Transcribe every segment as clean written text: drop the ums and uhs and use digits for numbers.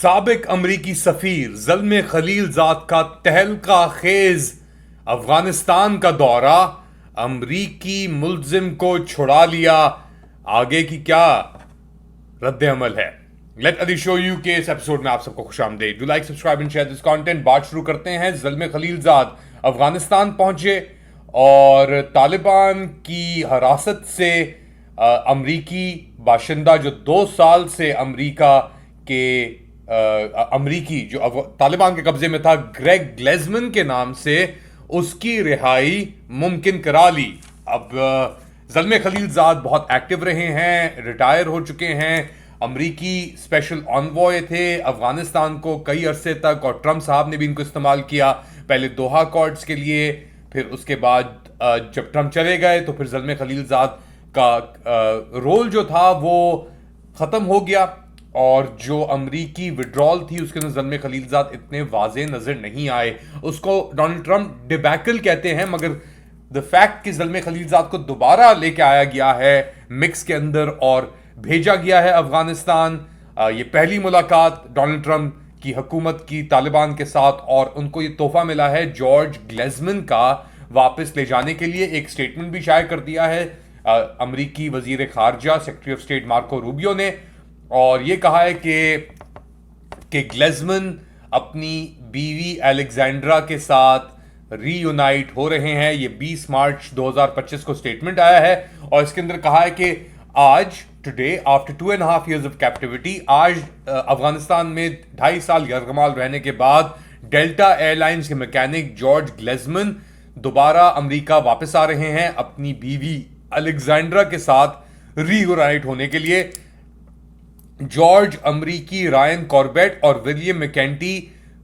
साबिक अमरीकी सफीर ज़ल्मे खलीलज़ाद का तहलका खेज अफगानिस्तान का दौरा, अमरीकी मुल्जिम को छुड़ा लिया। आगे की क्या रद्द अमल है? लेट अली शो यू के इस एपिसोड में आप सबको खुशामदीद। Do like, subscribe and share this content. बात शुरू करते हैं। ज़ल्मे खलीलज़ाद अफगानिस्तान पहुंचे और तालिबान की हिरासत से अमरीकी बाशिंदा जो 2 साल से अमरीकी जो तालिबान के कब्जे में था, ग्रेग ग्लेजमन के नाम से, उसकी रिहाई मुमकिन करा ली। अब ज़ल्मे खलीलज़ाद बहुत एक्टिव रहे हैं, रिटायर हो चुके हैं, अमरीकी स्पेशल ऑनवॉय थे अफगानिस्तान को कई अरसे तक, और ट्रंप साहब ने भी इनको इस्तेमाल किया, पहले दोहा अकॉर्ड्स के लिए, फिर उसके बाद जब ट्रंप चले गए तो फिर ज़ल्मे खलीलज़ाद का रोल जो था वो ख़त्म हो गया। और जो अमरीकी विड्रॉल थी उसके अंदर ज़ल्मे खलीलज़ाद इतने वाज़े नज़र नहीं आए। उसको डोनाल्ड ट्रंप डिबैकल कहते हैं, मगर द फैक्ट कि ज़ल्मे खलीलज़ाद को दोबारा लेके आया गया है मिक्स के अंदर और भेजा गया है अफगानिस्तान, ये पहली मुलाकात डोनाल्ड ट्रंप की हुकूमत की तालिबान के साथ, और उनको ये तोहफा मिला है जॉर्ज ग्लेजमन का वापस ले जाने के लिए। एक स्टेटमेंट भी शाये कर दिया है अमरीकी वजीर खारजा secretary of state Marco Rubio ने, और ये कहा है कि ग्लेजमन अपनी बीवी एलेक्जेंड्रा के साथ रीयूनाइट हो रहे हैं। ये 20 मार्च 2025 को स्टेटमेंट आया है और इसके अंदर कहा है कि आज today after 2.5 years of captivity, आज अफगानिस्तान में 2.5 साल यरगमाल रहने के बाद डेल्टा एयरलाइंस के मैकेनिक जॉर्ज ग्लेजमन दोबारा अमेरिका वापस आ रहे हैं अपनी बीवी अलेक्जेंड्रा के साथ रीयूनाइट होने के लिए। जॉर्ज अमरीकी रायन कॉर्बेट और विलियम मैकेंटी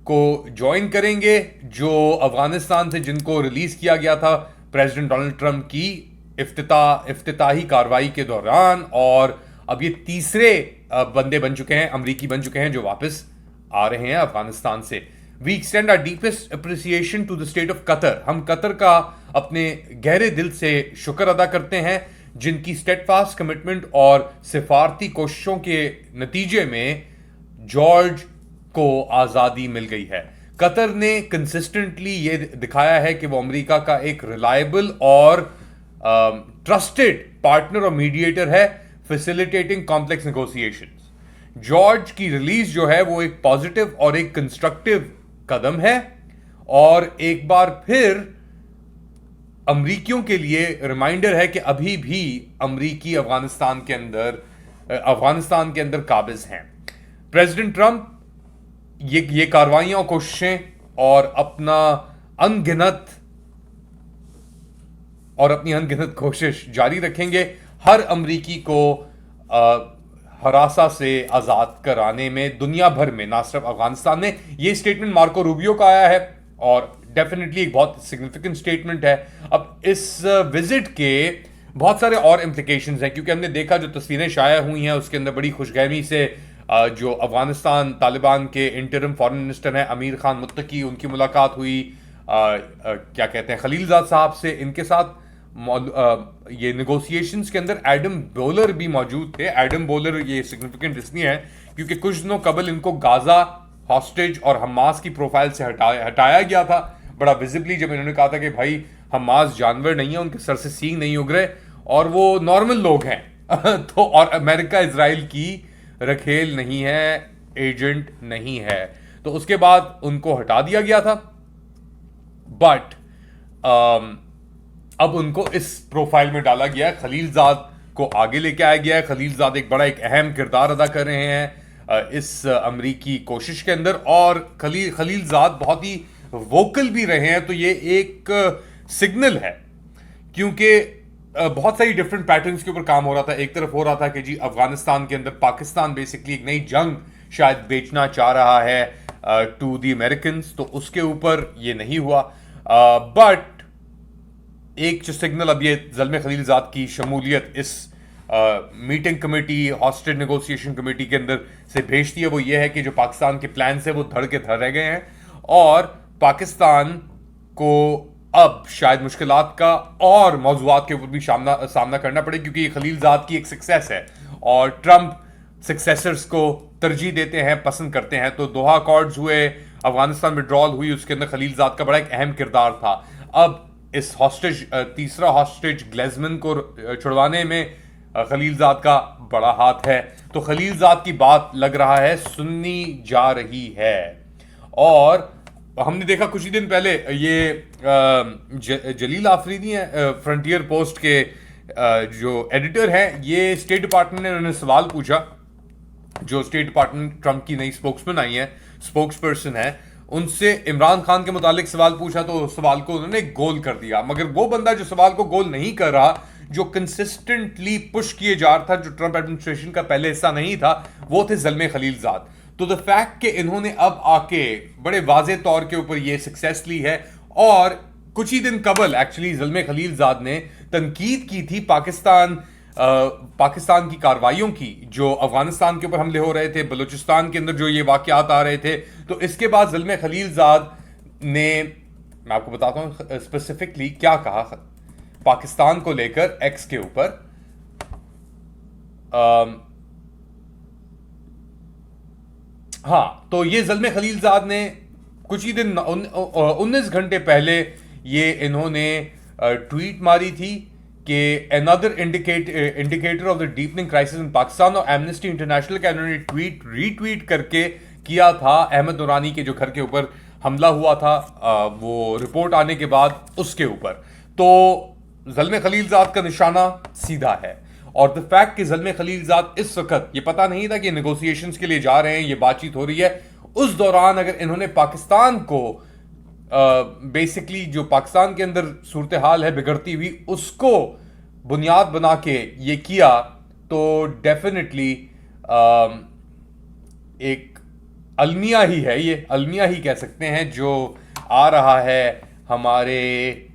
को ज्वाइन करेंगे, जो अफगानिस्तान से जिनको रिलीज किया गया था प्रेसिडेंट डोनाल्ड ट्रंप की इफ्तिताही कार्रवाई के दौरान, और अब ये तीसरे बंदे बन चुके हैं, अमरीकी बन चुके हैं जो वापस आ रहे हैं अफगानिस्तान से। We extend our deepest appreciation to the state of Qatar. हम कतर का अपने गहरे दिल से शुक्र अदा करते हैं, जिनकी स्टेडफास्ट कमिटमेंट और सिफारती कोशिशों के नतीजे में जॉर्ज को आज़ादी मिल गई है। कतर ने कंसिस्टेंटली ये दिखाया है कि वो अमेरिका का एक रिलायबल और ट्रस्टेड पार्टनर और मीडिएटर है, फैसिलिटेटिंग कॉम्प्लेक्स नेगोशिएशंस। जॉर्ज की रिलीज जो है वो एक पॉजिटिव और एक कंस्ट्रक्टिव कदम है, और एक बार फिर अमरीकियों के लिए रिमाइंडर है कि अभी भी अमरीकी अफगानिस्तान के अंदर काबिज हैं। प्रेसिडेंट ट्रंप ये कार्रवाइयां और कोशिशें और अपनी अनगिनत कोशिश जारी रखेंगे हर अमरीकी को हरासा से आज़ाद कराने में, दुनिया भर में, ना सिर्फ अफगानिस्तान में। ये स्टेटमेंट मार्को रूबियो का आया है और डेफिनेटली एक बहुत सिग्निफिकेंट स्टेटमेंट है। अब इस विजिट के बहुत सारे और इम्प्लीकेशंस हैं, क्योंकि हमने देखा जो तस्वीरें शाया हुई हैं उसके अंदर बड़ी खुशगहमी से जो अफगानिस्तान तालिबान के इंटरिम फॉरेन मिनिस्टर हैं अमीर खान मुत्तकी, उनकी मुलाकात हुई क्या कहते हैं खलीलज़ाद साहब से। इनके साथ ये नेगोशिएशंस के अंदर एडम बोलर भी मौजूद थे। एडम बोलर ये सिग्निफिकेंट इसलिए है क्योंकि कुछ दिनों कबल इनको गाजा हॉस्टेज और हमास की प्रोफाइल से हटाया गया था बड़ा विजिबली, जब इन्होंने कहा था कि भाई हमास जानवर नहीं है, उनके सर से सींग नहीं उग रहे और वो नॉर्मल लोग हैं तो और अमेरिका इजराइल की रखेल नहीं है, एजेंट नहीं है, तो उसके बाद उनको हटा दिया गया था। बट अब उनको इस प्रोफाइल में डाला गया है, खलीलज़ाद को आगे लेके आया गया है। खलीलज़ाद एक अहम किरदार अदा कर रहे हैं इस अमरीकी कोशिश के अंदर, और खलीलज़ाद बहुत ही वोकल भी रहे हैं। तो ये एक सिग्नल है, क्योंकि बहुत सारी डिफरेंट पैटर्न्स के ऊपर काम हो रहा था। एक तरफ हो रहा था कि जी अफगानिस्तान के अंदर पाकिस्तान बेसिकली एक नई जंग शायद बेचना चाह रहा है टू द अमेरिकन, तो उसके ऊपर ये नहीं हुआ। बट एक जो सिग्नल अब ये ज़ल्मे खलीलज़ाद की शमूलियत इस meeting committee, hostage negotiation committee के अंदर से भेजती है, वो ये है कि जो पाकिस्तान के प्लान से वो धड़ के धड़ रह गए हैं, और पाकिस्तान को अब शायद मुश्किलात का और मौज़ूआत के ऊपर भी सामना करना पड़े, क्योंकि ये खलीलज़ाद की एक सक्सेस है और ट्रंप सक्सेसर्स को तरजीह देते हैं, पसंद करते हैं। तो दोहा अकॉर्ड्स हुए, अफगानिस्तान विड्रॉल हुई, उसके अंदर खलीलजाद का बड़ा एक अहम किरदार था। अब इस हॉस्टेज, तीसरा हॉस्टेज ग्लेजमन को छुड़वाने में खलीलजाद का बड़ा हाथ है। तो खलीलजाद की बात लग रहा है सुननी जा रही है। और हमने देखा कुछ ही दिन पहले ये जलील आफरीदी हैं, फ्रंटियर पोस्ट के जो एडिटर हैं, ये स्टेट डिपार्टमेंट ने उन्होंने सवाल पूछा, जो स्टेट डिपार्टमेंट ट्रंप की नई स्पोक्समैन आई है, स्पोक्स पर्सन है, उनसे इमरान खान के मुतालिक सवाल पूछा तो सवाल को उन्होंने गोल कर दिया। मगर वो बंदा जो सवाल को गोल नहीं कर रहा, जो कंसिस्टेंटली पुश किए जा रहा था, जो ट्रंप एडमिनिस्ट्रेशन का पहले हिस्सा नहीं था, वो थे ज़ल्मे खलीलजाद। तो द फैक्ट कि इन्होंने अब आके बड़े वाजे तौर के ऊपर ये सक्सेस ली है। और कुछ ही दिन कबल एक्चुअली ज़ल्मे खलीलजाद ने तनकीद की थी पाकिस्तान की कार्रवाइयों की, जो अफगानिस्तान के ऊपर हमले हो रहे थे, बलूचिस्तान के अंदर जो ये वाकयात आ रहे थे। तो इसके बाद ज़ल्मे खलीलजाद ने, मैं आपको बताता हूं स्पेसिफिकली क्या कहा पाकिस्तान को लेकर एक्स के ऊपर। हाँ, तो ये ज़ल्मे खलीलजाद ने कुछ ही दिन 19 घंटे पहले ये इन्होंने ट्वीट मारी थी कि another indicator of the deepening crisis in Pakistan, और एमनेस्टी इंटरनेशनल का इन्होंने रीट्वीट करके किया था अहमद नूरानी के जो घर के ऊपर हमला हुआ था, वो रिपोर्ट आने के बाद उसके ऊपर। तो ज़ल्मे खलीलजाद का निशाना सीधा है। और द फैक्ट कि ज़ल्मे खलीलजाद इस वक्त ये पता नहीं था कि नेगोशिएशंस के लिए जा रहे हैं, ये बातचीत हो रही है, उस दौरान अगर इन्होंने पाकिस्तान को बेसिकली जो पाकिस्तान के अंदर सूरत हाल है बिगड़ती हुई, उसको बुनियाद बना के ये किया, तो डेफिनेटली एक अलमिया ही है, ये अलमिया ही कह सकते हैं जो आ रहा है हमारे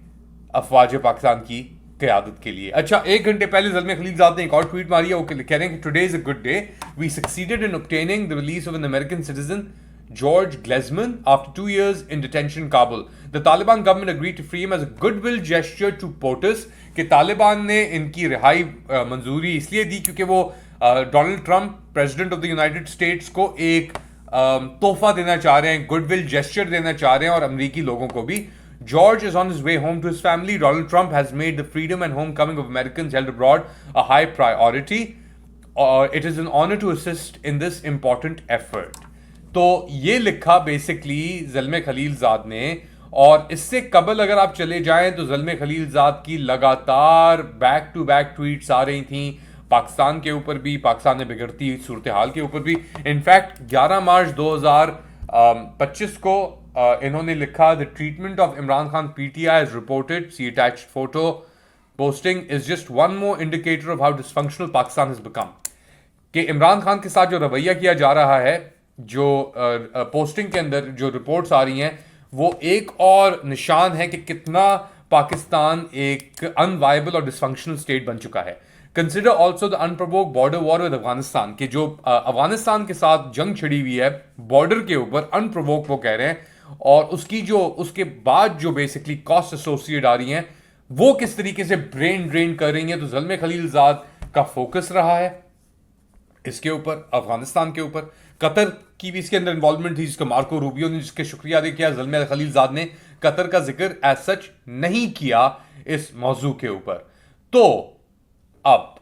अफवाज पाकिस्तान की क़यादत के लिए। अच्छा, 1 घंटे पहले ज़ल्मे खलीलजाद ने एक और ट्वीट मारी है, वो कह रहे हैं कि today is a good day, we succeeded in obtaining the release of an American citizen George Glezman after 2 years in detention in Kabul. The Taliban government agreed to free him as a goodwill gesture to POTUS कि तालिबान ने इनकी रिहाई मंजूरी इसलिए दी क्योंकि वो Donald Trump president of the United states को एक तोहफा देना चाह रहे हैं, गुडविल जेस्चर देना चाह रहे हैं, और अमरीकी लोगों को भी। George is on his way home to his family. Donald Trump has made the freedom and homecoming of Americans held abroad a high priority. It is an honor to assist in this important effort. तो ये लिखा basically ज़ल्मे Khalilzad ने। और इससे कबल अगर आप चले जाएं तो ज़ल्मे खलीलजाद की लगातार बैक टू बैक ट्वीट्स आ रही थी पाकिस्तान के ऊपर भी, पाकिस्तान में बिगड़ती सूरत हाल के ऊपर भी। इनफैक्ट 11 मार्च 2025 को इन्होंने लिखा, the treatment of Imran Khan PTI is reported, see attached photo, posting is just one more indicator of how dysfunctional Pakistan has become. कि इमरान खान के साथ जो रवैया किया जा रहा है, जो पोस्टिंग के अंदर जो रिपोर्ट्स आ रही हैं, वो एक और निशान है कि कितना पाकिस्तान एक अनवायबल और डिसफंक्शनल स्टेट बन चुका है। Consider also the unprovoked border war with Afghanistan, कि जो अफगानिस्तान के साथ जंग छिड़ी हुई है बॉर्डर के ऊपर, अनप्रोवोक्ड वो कह रहे हैं, और उसकी जो उसके बाद जो बेसिकली कॉस्ट एसोसिएट आ रही हैं, वो किस तरीके से ब्रेन ड्रेन कर रही हैं। तो ज़ल्मे खलीलजाद का फोकस रहा है इसके ऊपर, अफगानिस्तान के ऊपर। कतर की भी इसके अंदर इन्वॉल्वमेंट थी, जिसको मार्को रूबियो ने जिसके शुक्रिया अदा किया। ज़ल्मे खलीलजाद ने कतर का जिक्र एज सच नहीं किया इस मौजू के ऊपर। तो अब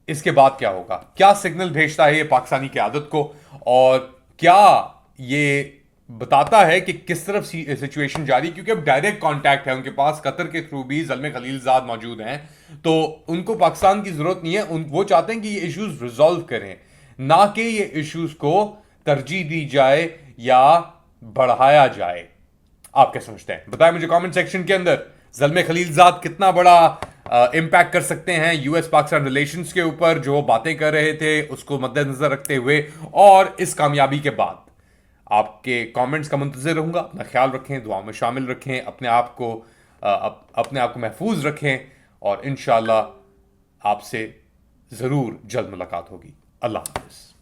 इसके बाद क्या होगा, क्या सिग्नल भेजता है ये पाकिस्तानी क़यादत को, और क्या ये बताता है कि किस तरफ सिचुएशन जारी, क्योंकि अब डायरेक्ट कांटेक्ट है उनके पास, कतर के थ्रू भी ज़ल्मे खलीलजाद मौजूद हैं, तो उनको पाकिस्तान की ज़रूरत नहीं है। वो चाहते हैं कि ये इश्यूज रिजॉल्व करें, ना कि ये इश्यूज को तरजीह दी जाए या बढ़ाया जाए। आप क्या समझते हैं, बताएं मुझे कमेंट सेक्शन के अंदर। ज़ल्मे खलीलजाद कितना बड़ा इम्पैक्ट कर सकते हैं यूएस पाकिस्तान रिलेशंस के ऊपर, जो बातें कर रहे थे उसको मद्देनजर रखते हुए, और इस कामयाबी के बाद आपके कमेंट्स का मुंतज़िर रहूंगा। अपना ख्याल रखें, दुआओं में शामिल रखें, अपने आप को महफूज रखें, और इंशाअल्लाह आपसे ज़रूर जल्द मुलाकात होगी। अल्लाह हाफ़िज़।